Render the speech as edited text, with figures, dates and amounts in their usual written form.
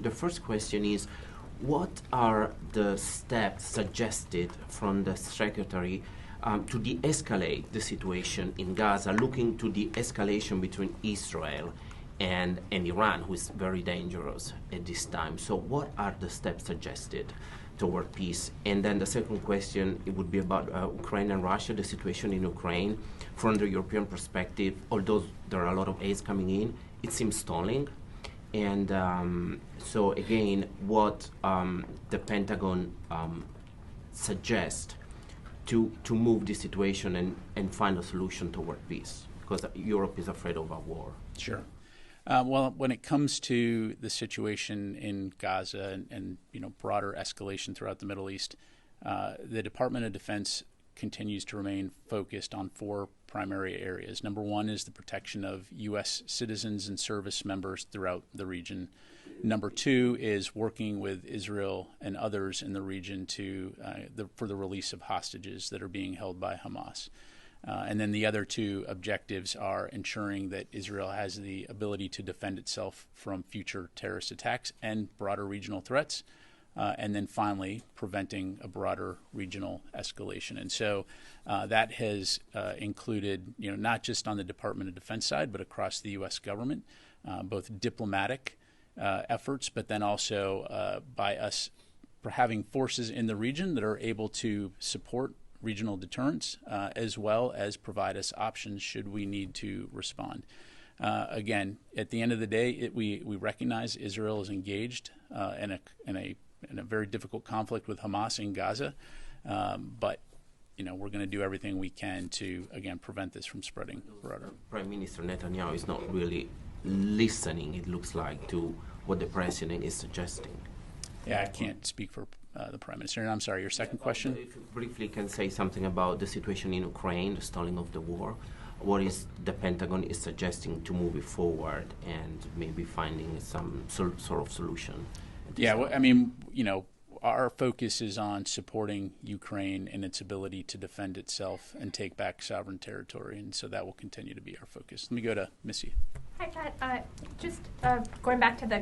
The first question is, what are the steps suggested from the Secretary to de-escalate the situation in Gaza, looking to the escalation between Israel and Iran, who is very dangerous at this time? So what are the steps suggested toward peace? And then the second question, it would be about Ukraine and Russia, the situation in Ukraine. From the European perspective, although there are a lot of aids coming in, it seems stalling. And so again, what the Pentagon suggests to move the situation and find a solution toward peace, because Europe is afraid of a war. Sure. Well, when it comes to the situation in Gaza and broader escalation throughout the Middle East, the Department of Defense continues to remain focused on four primary areas. Number one is the protection of U.S. citizens and service members throughout the region. Number two is working with Israel and others in the region for the release of hostages that are being held by Hamas. And then the other two objectives are ensuring that Israel has the ability to defend itself from future terrorist attacks and broader regional threats. And then finally, preventing a broader regional escalation. And so that has included, not just on the Department of Defense side, but across the U.S. government, both diplomatic efforts, but then also by us having forces in the region that are able to support regional deterrence, as well as provide us options should we need to respond. Again, at the end of the day, we recognize Israel is engaged in a very difficult conflict with Hamas in Gaza, but we're going to do everything we can to, again, prevent this from spreading broader. Prime Minister Netanyahu is not really listening, it looks like, to what the president is suggesting. Yeah, I can't speak for the Prime Minister. And I'm sorry, your second question? If you briefly can say something about the situation in Ukraine, the stalling of the war. What is the Pentagon is suggesting to move it forward and maybe finding some sort of solution? Yeah, well, our focus is on supporting Ukraine in its ability to defend itself and take back sovereign territory, and so that will continue to be our focus. Let me go to Missy. Hi, Pat. Just going back to the